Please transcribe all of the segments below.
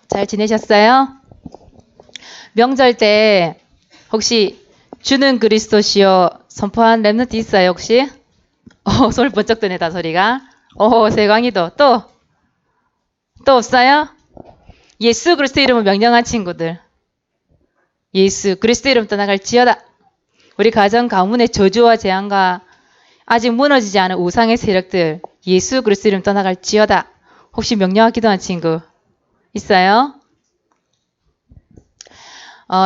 잘 지내셨어요? 명절 때 혹시 주는 그리스도시요 선포한 랩런트 있어요 혹시? 소리 번쩍 드네 소리가. 세광이도 또 없어요? 예수 그리스도 이름을 명령한 친구들. 예수 그리스도 이름 떠나갈지어다. 우리 가정 가문의 저주와 재앙과 아직 무너지지 않은 우상의 세력들 예수 그리스도 이름 떠나갈지어다. 혹시 명령하 기도한 친구 있어요?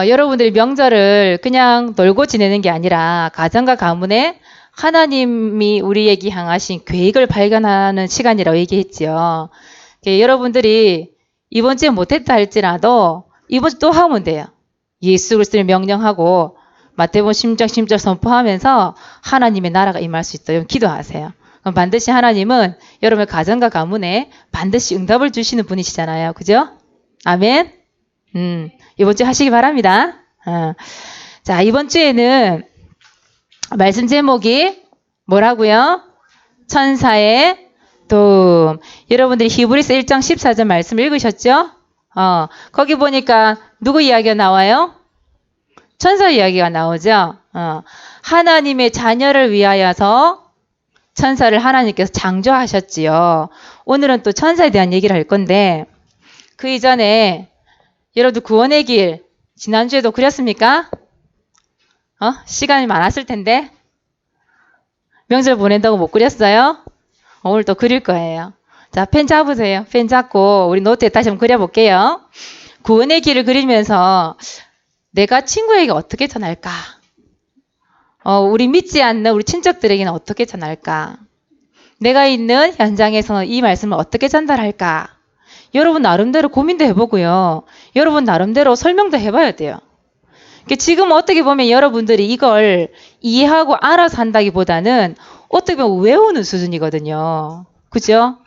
여러분들이 명절을 그냥 놀고 지내는 게 아니라 가정과 가문에 하나님이 우리에게 향하신 계획을 발견하는 시간이라고 얘기했죠. 여러분들이 이번 주에 못했다 할지라도 이번 주 또 하면 돼요. 예수 그리스도를 명령하고 마태복음 10장 선포하면서 하나님의 나라가 임할 수 있도록 기도하세요. 그럼 반드시 하나님은 여러분의 가정과 가문에 반드시 응답을 주시는 분이시잖아요. 그죠? 아멘. 이번 주 하시기 바랍니다. 자, 이번 주에는 말씀 제목이 뭐라고요? 천사의 도움. 여러분들이 히브리서 1장 14절 말씀 읽으셨죠? 거기 보니까 누구 이야기가 나와요? 천사 이야기가 나오죠? 하나님의 자녀를 위하여서 천사를 하나님께서 창조하셨지요. 오늘은 또 천사에 대한 얘기를 할 건데 그 이전에 여러분들 구원의 길 지난주에도 그렸습니까? 시간이 많았을 텐데 명절 보낸다고 못 그렸어요? 오늘 또 그릴 거예요. 자, 펜 잡으세요. 펜 잡고 우리 노트에 다시 한번 그려볼게요. 구원의 길을 그리면서 내가 친구에게 어떻게 전할까? 우리 믿지 않는 우리 친척들에게는 어떻게 전할까? 내가 있는 현장에서는 이 말씀을 어떻게 전달할까? 여러분 나름대로 고민도 해보고요. 여러분 나름대로 설명도 해봐야 돼요. 지금 어떻게 보면 여러분들이 이걸 이해하고 알아서 한다기보다는 어떻게 보면 외우는 수준이거든요. 그죠?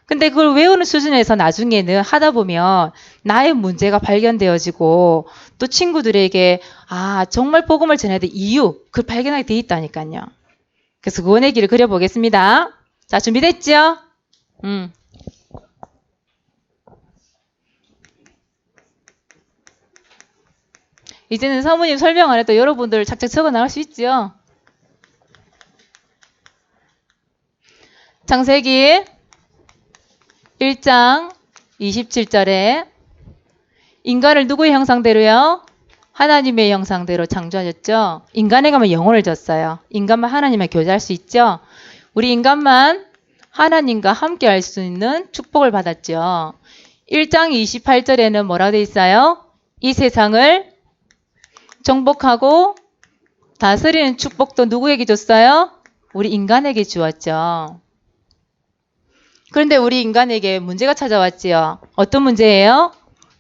근데 그걸 외우는 수준에서 나중에는 하다 보면 나의 문제가 발견되어지고 또 친구들에게 정말 복음을 전해야 될 이유 그걸 발견하게 돼 있다니까요. 그래서 구원의 길을 그려보겠습니다. 자, 준비됐죠? 이제는 사모님 설명 안 해도 여러분들 착착 적어 나갈 수 있죠? 창세기 1장 27절에 인간을 누구의 형상대로요? 하나님의 형상대로 창조하셨죠? 인간에 가면 영혼을 줬어요. 인간만 하나님과 교제할 수 있죠? 우리 인간만 하나님과 함께 할 수 있는 축복을 받았죠. 1장 28절에는 뭐라고 되어 있어요? 이 세상을 정복하고 다스리는 축복도 누구에게 줬어요? 우리 인간에게 주었죠. 그런데 우리 인간에게 문제가 찾아왔지요. 어떤 문제예요?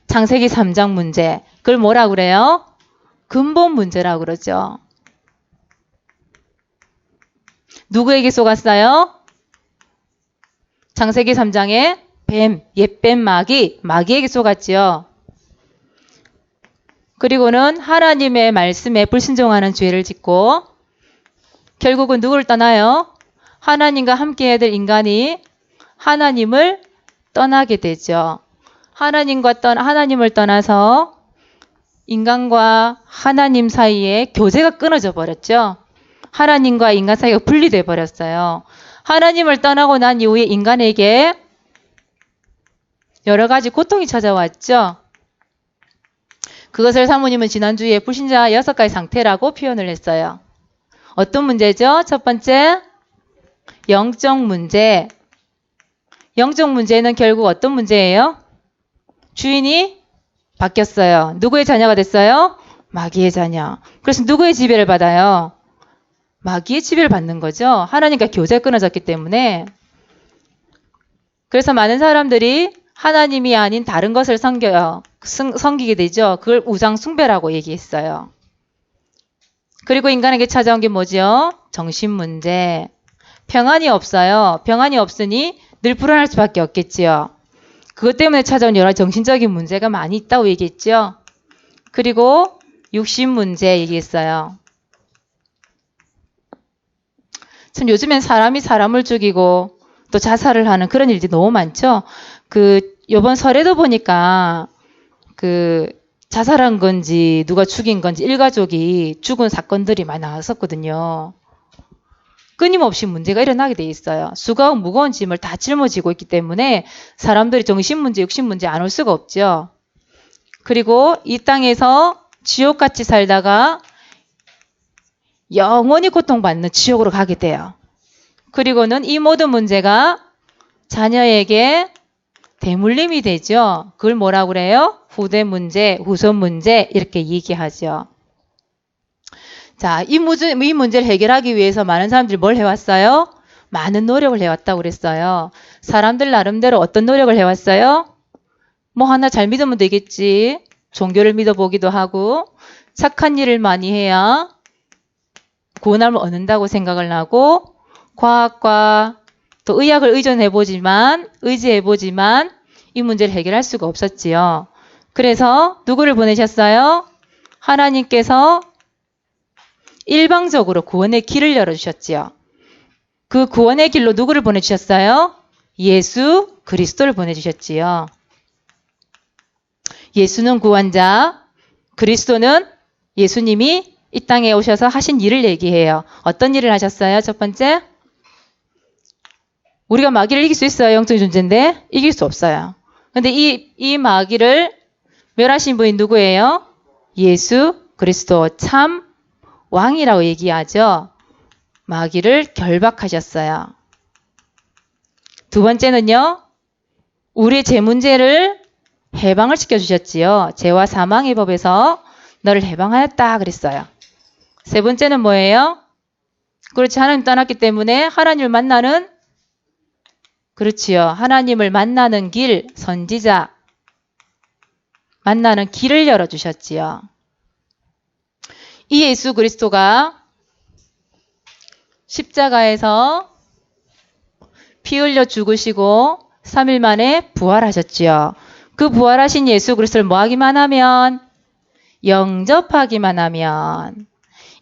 창세기 3장 문제. 그걸 뭐라고 그래요? 근본 문제라고 그러죠. 누구에게 속았어요? 창세기 3장에 옛뱀 마귀에게 속았지요. 그리고는 하나님의 말씀에 불순종하는 죄를 짓고 결국은 누구를 떠나요? 하나님과 함께해야 될 인간이 하나님을 떠나게 되죠. 하나님을 떠나서 인간과 하나님 사이에 교제가 끊어져 버렸죠. 하나님과 인간 사이가 분리돼 버렸어요. 하나님을 떠나고 난 이후에 인간에게 여러 가지 고통이 찾아왔죠. 그것을 사모님은 지난주에 불신자 6가지 상태라고 표현을 했어요. 어떤 문제죠? 첫 번째, 영적 문제. 영적 문제는 결국 어떤 문제예요? 주인이 바뀌었어요. 누구의 자녀가 됐어요? 마귀의 자녀. 그래서 누구의 지배를 받아요? 마귀의 지배를 받는 거죠. 하나님과 교제가 끊어졌기 때문에. 그래서 많은 사람들이 하나님이 아닌 다른 것을 섬기게 되죠. 그걸 우상 숭배라고 얘기했어요. 그리고 인간에게 찾아온 게 뭐죠? 정신 문제. 평안이 없어요. 평안이 없으니 늘 불안할 수밖에 없겠지요. 그것 때문에 찾아온 여러 정신적인 문제가 많이 있다고 얘기했죠. 그리고 육신 문제 얘기했어요. 참 요즘엔 사람이 사람을 죽이고 또 자살을 하는 그런 일들이 너무 많죠. 요번 설에도 보니까 그 자살한 건지 누가 죽인 건지 일가족이 죽은 사건들이 많이 나왔었거든요. 끊임없이 문제가 일어나게 돼 있어요. 수고하고 무거운 짐을 다 짊어지고 있기 때문에 사람들이 정신문제, 육신문제 안 올 수가 없죠. 그리고 이 땅에서 지옥같이 살다가 영원히 고통받는 지옥으로 가게 돼요. 그리고는 이 모든 문제가 자녀에게 대물림이 되죠. 그걸 뭐라고 그래요? 후대 문제, 후손 문제 이렇게 얘기하죠. 자, 이 문제를 해결하기 위해서 많은 사람들이 뭘 해왔어요? 많은 노력을 해왔다고 그랬어요. 사람들 나름대로 어떤 노력을 해왔어요? 뭐 하나 잘 믿으면 되겠지. 종교를 믿어보기도 하고 착한 일을 많이 해야 구원함을 얻는다고 생각을 하고 과학과 또 의학을 의지해보지만 이 문제를 해결할 수가 없었지요. 그래서 누구를 보내셨어요? 하나님께서 일방적으로 구원의 길을 열어주셨지요. 그 구원의 길로 누구를 보내주셨어요? 예수 그리스도를 보내주셨지요. 예수는 구원자, 그리스도는 예수님이 이 땅에 오셔서 하신 일을 얘기해요. 어떤 일을 하셨어요? 첫 번째, 우리가 마귀를 이길 수 있어요. 영적인 존재인데 이길 수 없어요. 근데 이 마귀를 멸하신 분이 누구예요? 예수 그리스도 참 왕이라고 얘기하죠. 마귀를 결박하셨어요. 두 번째는요. 우리의 죄 문제를 해방을 시켜주셨지요. 죄와 사망의 법에서 너를 해방하였다 그랬어요. 세 번째는 뭐예요? 그렇지, 하나님 떠났기 때문에 하나님을 만나는, 그렇지요. 하나님을 만나는 길, 선지자 만나는 길을 열어주셨지요. 이 예수 그리스도가 십자가에서 피 흘려 죽으시고 3일 만에 부활하셨지요. 그 부활하신 예수 그리스도를 뭐 하기만 하면? 영접하기만 하면,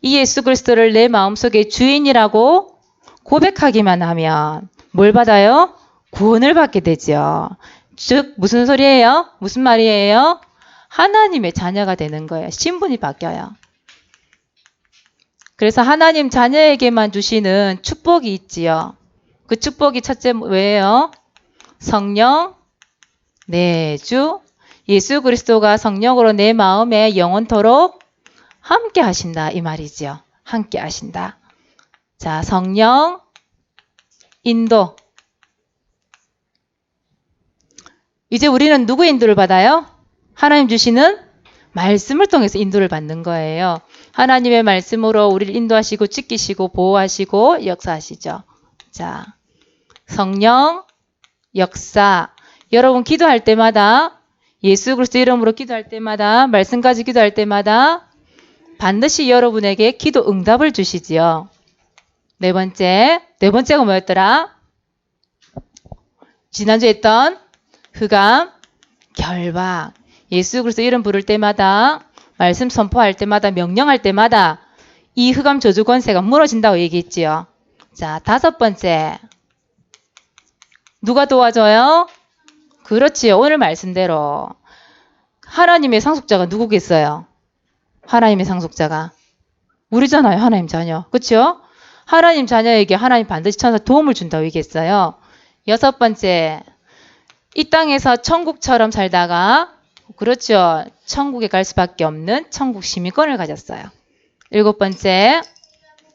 이 예수 그리스도를 내 마음속에 주인이라고 고백하기만 하면 뭘 받아요? 구원을 받게 되죠. 즉 무슨 소리예요? 무슨 말이에요? 하나님의 자녀가 되는 거예요. 신분이 바뀌어요. 그래서 하나님 자녀에게만 주시는 축복이 있지요. 그 축복이 첫째 뭐예요? 성령 내주. 예수 그리스도가 성령으로 내 마음에 영원토록 함께 하신다 이 말이지요. 함께 하신다. 자, 성령 인도. 이제 우리는 누구의 인도를 받아요? 하나님 주시는 말씀을 통해서 인도를 받는 거예요. 하나님의 말씀으로 우리를 인도하시고 지키시고 보호하시고 역사하시죠. 자, 성령 역사. 여러분 기도할 때마다, 예수 그리스도 이름으로 기도할 때마다, 말씀까지 기도할 때마다 반드시 여러분에게 기도 응답을 주시지요. 네 번째가 뭐였더라? 지난주에 했던 흑암, 결박. 예수 그리스도 이름 부를 때마다, 말씀 선포할 때마다, 명령할 때마다 이 흑암 저주 권세가 무너진다고 얘기했지요. 자, 다섯 번째. 누가 도와줘요? 그렇지요. 오늘 말씀대로. 하나님의 상속자가 누구겠어요? 하나님의 상속자가 우리잖아요. 하나님 자녀. 그렇죠? 하나님 자녀에게 하나님 반드시 천사 도움을 준다고 얘기했어요. 여섯 번째. 이 땅에서 천국처럼 살다가, 그렇죠. 천국에 갈 수밖에 없는 천국 시민권을 가졌어요. 일곱 번째.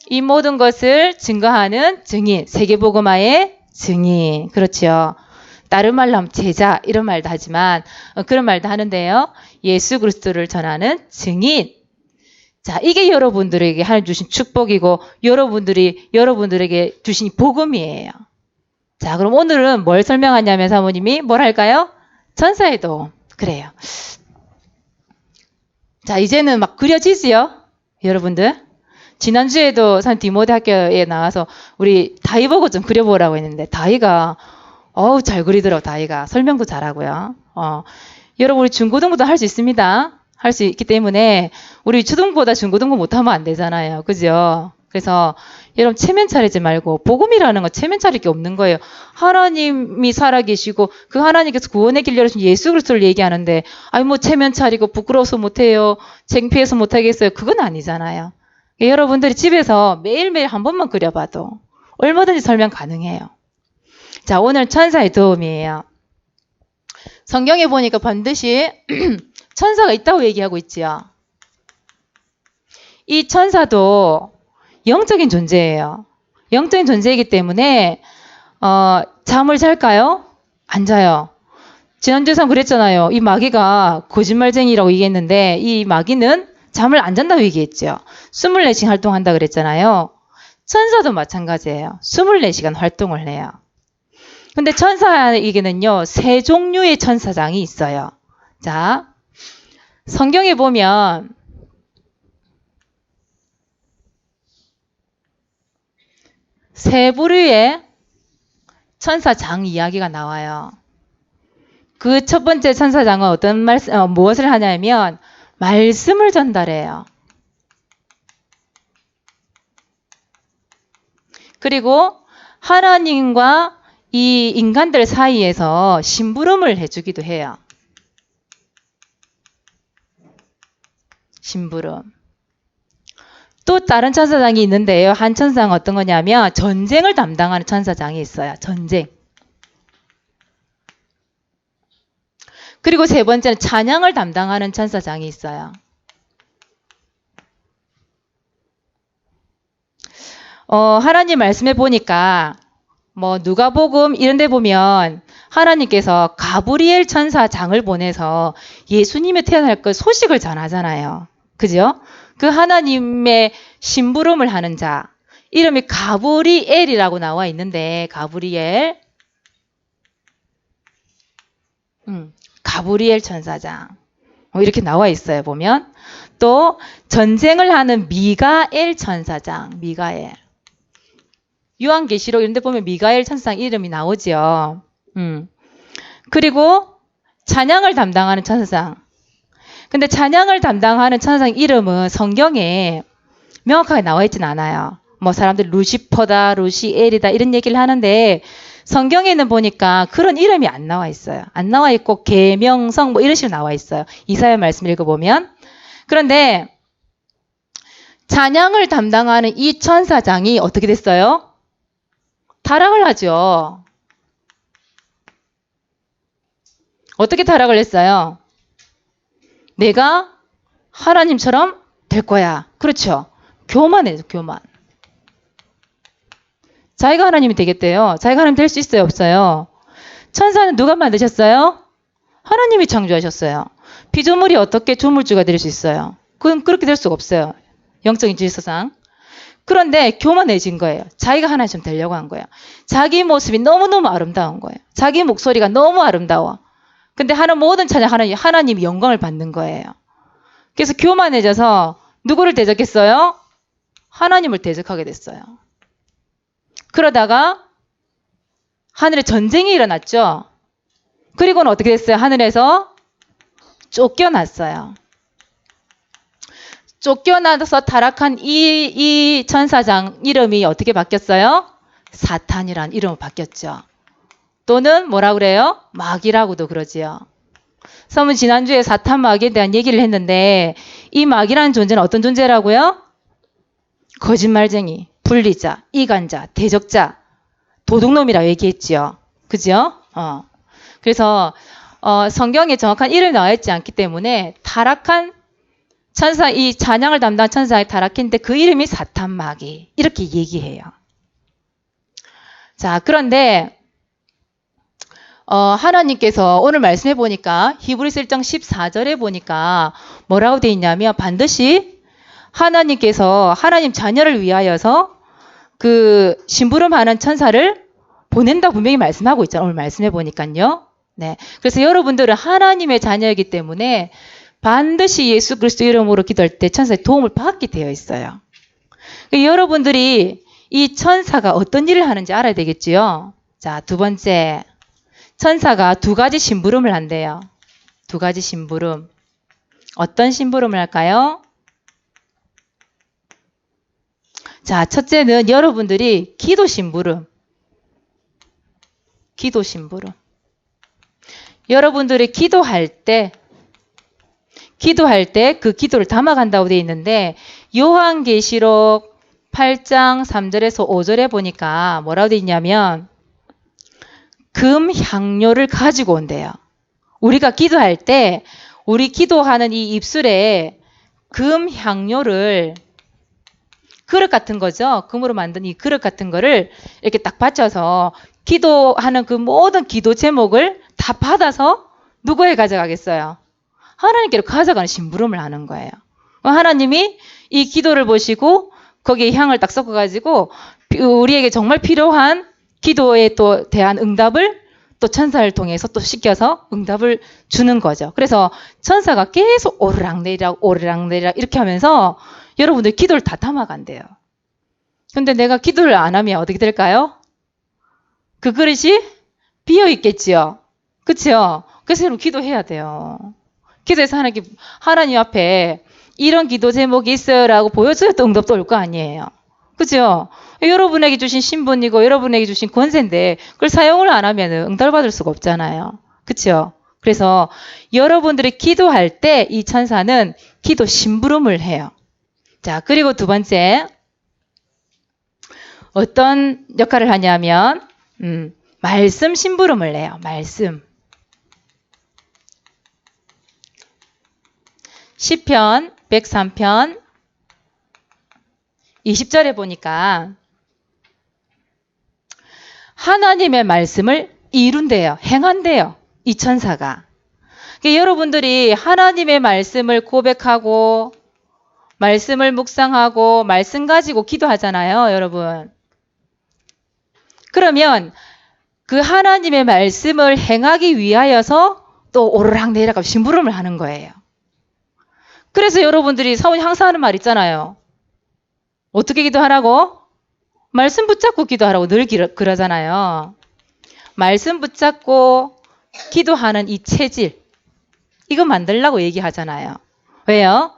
이 모든 것을 증거하는 증인, 세계복음화의 증인. 그렇죠. 다른 말로 하면 제자 이런 말도 하지만 그런 말도 하는데요. 예수 그리스도를 전하는 증인. 자, 이게 여러분들에게 하나님 주신 축복이고 여러분들에게 주신 복음이에요. 자, 그럼 오늘은 뭘 설명하냐면 사모님이 뭘 할까요? 천사의 도움. 그래요. 자, 이제는 막 그려지지요? 여러분들. 지난주에도 산 디모데 학교에 나와서 우리 다이 보고 좀 그려보라고 했는데 다이가 잘 그리더라고. 다이가 설명도 잘하고요. 여러분 우리 중고등부도 할 수 있습니다. 할 수 있기 때문에 우리 초등부보다 중고등부 못하면 안 되잖아요. 그죠? 그래서 여러분 체면 차리지 말고 복음이라는 거 체면 차릴 게 없는 거예요. 하나님이 살아계시고 그 하나님께서 구원의 길 열어주신 예수 그리스도를 얘기하는데 아니 뭐 체면 차리고 부끄러워서 못해요. 창피해서 못하겠어요. 그건 아니잖아요. 여러분들이 집에서 매일매일 한 번만 그려봐도 얼마든지 설명 가능해요. 자, 오늘 천사의 도움이에요. 성경에 보니까 반드시 천사가 있다고 얘기하고 있지요. 이 천사도 영적인 존재예요. 영적인 존재이기 때문에 잠을 잘까요? 안 자요. 지난주에 그랬잖아요. 이 마귀가 거짓말쟁이라고 얘기했는데 이 마귀는 잠을 안 잔다고 얘기했죠. 24시간 활동한다 그랬잖아요. 천사도 마찬가지예요. 24시간 활동을 해요. 근데 천사에게는요, 세 종류의 천사장이 있어요. 자, 성경에 보면 세 부류의 천사장 이야기가 나와요. 그 첫 번째 천사장은 무엇을 하냐면 말씀을 전달해요. 그리고 하나님과 이 인간들 사이에서 심부름을 해주기도 해요. 심부름. 또 다른 천사장이 있는데요. 한 천사장은 어떤 거냐면 전쟁을 담당하는 천사장이 있어요. 전쟁. 그리고 세 번째는 찬양을 담당하는 천사장이 있어요. 하나님 말씀해 보니까 뭐 누가복음 이런 데 보면 하나님께서 가브리엘 천사장을 보내서 예수님이 태어날 것 소식을 전하잖아요. 그죠? 그 하나님의 심부름을 하는 자 이름이 가브리엘이라고 나와 있는데 가브리엘 가브리엘 천사장 이렇게 나와 있어요. 보면 또 전쟁을 하는 미가엘 천사장 미가엘 요한계시록 이런 데 보면 미가엘 천사장 이름이 나오죠. 그리고 찬양을 담당하는 천사장. 근데 찬양을 담당하는 천사장 이름은 성경에 명확하게 나와 있진 않아요. 뭐 사람들이 루시퍼다, 루시엘이다 이런 얘기를 하는데 성경에는 보니까 그런 이름이 안 나와 있어요. 안 나와 있고 계명성 뭐 이런 식으로 나와 있어요. 이사야 말씀 읽어보면. 그런데 찬양을 담당하는 이 천사장이 어떻게 됐어요? 타락을 하죠. 어떻게 타락을 했어요? 내가 하나님처럼 될 거야. 그렇죠. 교만해요. 교만. 자기가 하나님이 되겠대요. 자기가 하나님 될 수 있어요? 없어요? 천사는 누가 만드셨어요? 하나님이 창조하셨어요. 피조물이 어떻게 조물주가 될 수 있어요? 그건 그렇게 될 수가 없어요. 영적인 질서상. 그런데 교만해진 거예요. 자기가 하나님처럼 되려고 한 거예요. 자기 모습이 너무너무 아름다운 거예요. 자기 목소리가 너무 아름다워. 근데 하는 모든 찬양 하나님이 영광을 받는 거예요. 그래서 교만해져서 누구를 대적했어요? 하나님을 대적하게 됐어요. 그러다가 하늘에 전쟁이 일어났죠. 그리고는 어떻게 됐어요? 하늘에서 쫓겨났어요. 쫓겨나서 타락한 이 천사장 이름이 어떻게 바뀌었어요? 사탄이라는 이름으로 바뀌었죠. 또는 뭐라 그래요? 마귀라고도 그러지요. 그래서 지난주에 사탄 마귀에 대한 얘기를 했는데 이 마귀라는 존재는 어떤 존재라고요? 거짓말쟁이, 분리자, 이간자, 대적자, 도둑놈이라고 얘기했지요. 그죠? 그래서 성경에 정확한 이름이 나와 있지 않기 때문에 타락한 천사, 이 찬양을 담당한 천사의 타락했는데 그 이름이 사탄 마귀 이렇게 얘기해요. 자, 그런데 하나님께서 오늘 말씀해 보니까 히브리서 1장 14절에 보니까 뭐라고 돼 있냐면 반드시 하나님께서 하나님 자녀를 위하여서 그 심부름하는 천사를 보낸다 분명히 말씀하고 있잖아요. 오늘 말씀해 보니까요. 네. 그래서 여러분들은 하나님의 자녀이기 때문에 반드시 예수 그리스도 이름으로 기도할 때 천사의 도움을 받게 되어 있어요. 여러분들이 이 천사가 어떤 일을 하는지 알아야 되겠지요. 자, 두 번째. 천사가 두 가지 심부름을 한대요. 두 가지 심부름. 어떤 심부름을 할까요? 자, 첫째는 여러분들이 기도 심부름. 기도 심부름. 여러분들이 기도할 때 그 기도를 담아간다고 되어 있는데 요한계시록 8장 3절에서 5절에 보니까 뭐라고 되어 있냐면 금 향료를 가지고 온대요. 우리가 기도할 때 우리 기도하는 이 입술에 금 향료를 그릇 같은 거죠. 금으로 만든 이 그릇 같은 거를 이렇게 딱 받쳐서 기도하는 그 모든 기도 제목을 다 받아서 누구에 가져가겠어요? 하나님께로 가져가는 심부름을 하는 거예요. 하나님이 이 기도를 보시고 거기에 향을 딱 섞어가지고 우리에게 정말 필요한 기도에 또 대한 응답을 또 천사를 통해서 또 시켜서 응답을 주는 거죠. 그래서 천사가 계속 오르락내리락 오르락내리락 이렇게 하면서 여러분들 기도를 다 담아간대요. 근데 내가 기도를 안 하면 어떻게 될까요? 그 그릇이 비어 있겠지요. 그치요? 그래서 여러분 기도해야 돼요. 기도해서 하나님 앞에 이런 기도 제목이 있어요 라고 보여줘야 또 응답도 올 거 아니에요. 그죠? 여러분에게 주신 신분이고 여러분에게 주신 권세인데 그걸 사용을 안 하면 응답을 받을 수가 없잖아요. 그쵸? 그래서 여러분들이 기도할 때 이 천사는 기도 심부름을 해요. 자, 그리고 두 번째 어떤 역할을 하냐면 말씀 심부름을 해요. 말씀. 시편 103편 20절에 보니까 하나님의 말씀을 이룬대요. 행한대요. 이 천사가. 그러니까 여러분들이 하나님의 말씀을 고백하고 말씀을 묵상하고 말씀 가지고 기도하잖아요. 여러분. 그러면 그 하나님의 말씀을 행하기 위하여서 또 오르락내리락 심부름을 하는 거예요. 그래서 여러분들이 사모님 항상 하는 말 있잖아요. 어떻게 기도하라고? 말씀 붙잡고 기도하라고 늘 그러잖아요. 말씀 붙잡고 기도하는 이 체질, 이거 만들라고 얘기하잖아요. 왜요?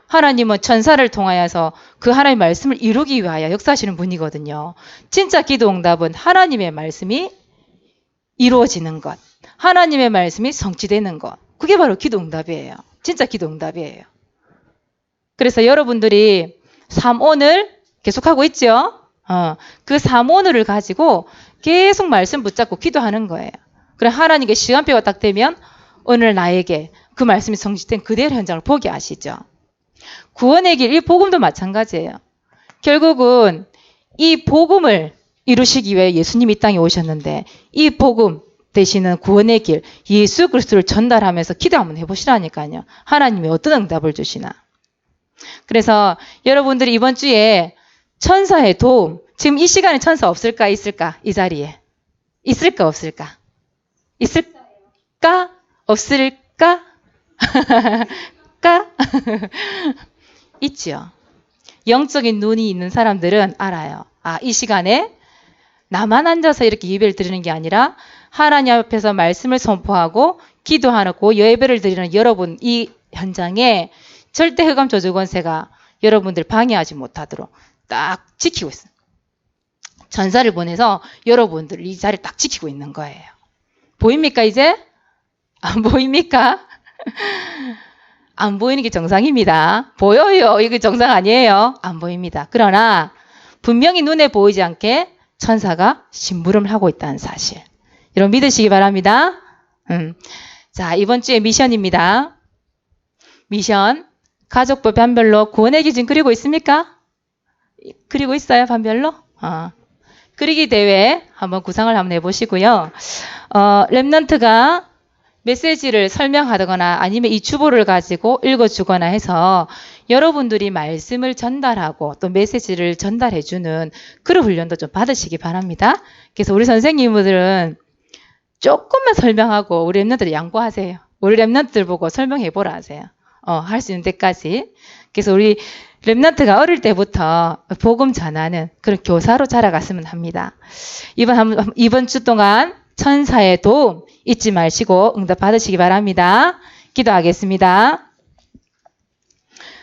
하나님은 천사를 통하여서 그 하나님의 말씀을 이루기 위하여 역사하시는 분이거든요. 진짜 기도 응답은 하나님의 말씀이 이루어지는 것, 하나님의 말씀이 성취되는 것, 그게 바로 기도 응답이에요. 진짜 기도 응답이에요. 그래서 여러분들이 3오늘 계속하고 있죠? 그 3오늘을 가지고 계속 말씀 붙잡고 기도하는 거예요. 그래 하나님께 시간표가 딱 되면 오늘 나에게 그 말씀이 성취된 그대로 현장을 보게 하시죠. 구원의 길, 이 복음도 마찬가지예요. 결국은 이 복음을 이루시기 위해 예수님이 이 땅에 오셨는데 이 복음 되시는 구원의 길, 예수 그리스도를 전달하면서 기도 한번 해보시라니까요. 하나님이 어떤 응답을 주시나. 그래서 여러분들이 이번 주에 천사의 도움, 지금 이 시간에 천사 없을까 있을까? 이 자리에. 있을까 없을까? 있을까? 없을까? 까? 있죠. 영적인 눈이 있는 사람들은 알아요. 아, 이 시간에 나만 앉아서 이렇게 예배를 드리는 게 아니라 하나님 앞에서 말씀을 선포하고 기도하고 예배를 드리는 여러분 이 현장에 절대 흑암 저주 권세가 여러분들 방해하지 못하도록 딱 지키고 있어요. 전사를 보내서 여러분들 이 자리를 딱 지키고 있는 거예요. 보입니까 이제? 안 보입니까? 안 보이는 게 정상입니다. 보여요. 이게 정상 아니에요. 안 보입니다. 그러나 분명히 눈에 보이지 않게 천사가 심부름을 하고 있다는 사실. 여러분 믿으시기 바랍니다. 자, 이번 주에 미션입니다. 미션. 가족부 반별로 구원의 기준 그리고 있습니까? 그리고 있어요, 반별로? 그리기 대회 한번 구상을 한번 해보시고요. 랩넌트가 메시지를 설명하거나 아니면 이 주보를 가지고 읽어주거나 해서 여러분들이 말씀을 전달하고 또 메시지를 전달해주는 그런 훈련도 좀 받으시기 바랍니다. 그래서 우리 선생님들은 조금만 설명하고 우리 랩넌트들 양보하세요. 우리 랩넌트들 보고 설명해보라 하세요. 할 수 있는 데까지. 그래서 우리 랩넌트가 어릴 때부터 복음 전하는 그런 교사로 자라갔으면 합니다. 이번 주 동안 천사의 도움 잊지 마시고 응답 받으시기 바랍니다. 기도하겠습니다.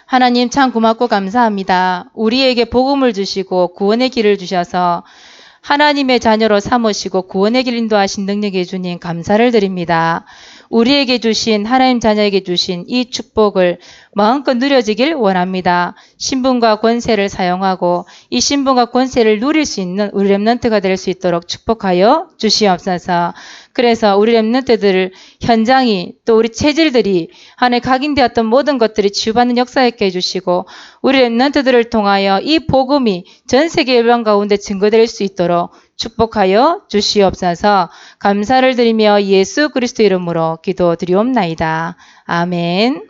하나님 참 고맙고 감사합니다. 우리에게 복음을 주시고 구원의 길을 주셔서 하나님의 자녀로 삼으시고 구원의 길 인도하신 능력의 주님 감사를 드립니다. 우리에게 주신 하나님 자녀에게 주신 이 축복을 마음껏 누려지길 원합니다. 신분과 권세를 사용하고 이 신분과 권세를 누릴 수 있는 우리 렘넌트가 될 수 있도록 축복하여 주시옵소서. 그래서 우리 렘넌트들 현장이 또 우리 체질들이 하나님 각인되었던 모든 것들이 치유받는 역사 있게 해주시고 우리 렘넌트들을 통하여 이 복음이 전 세계 열방 가운데 증거될 수 있도록 축복하여 주시옵소서. 감사를 드리며 예수 그리스도 이름으로 기도드리옵나이다. 아멘.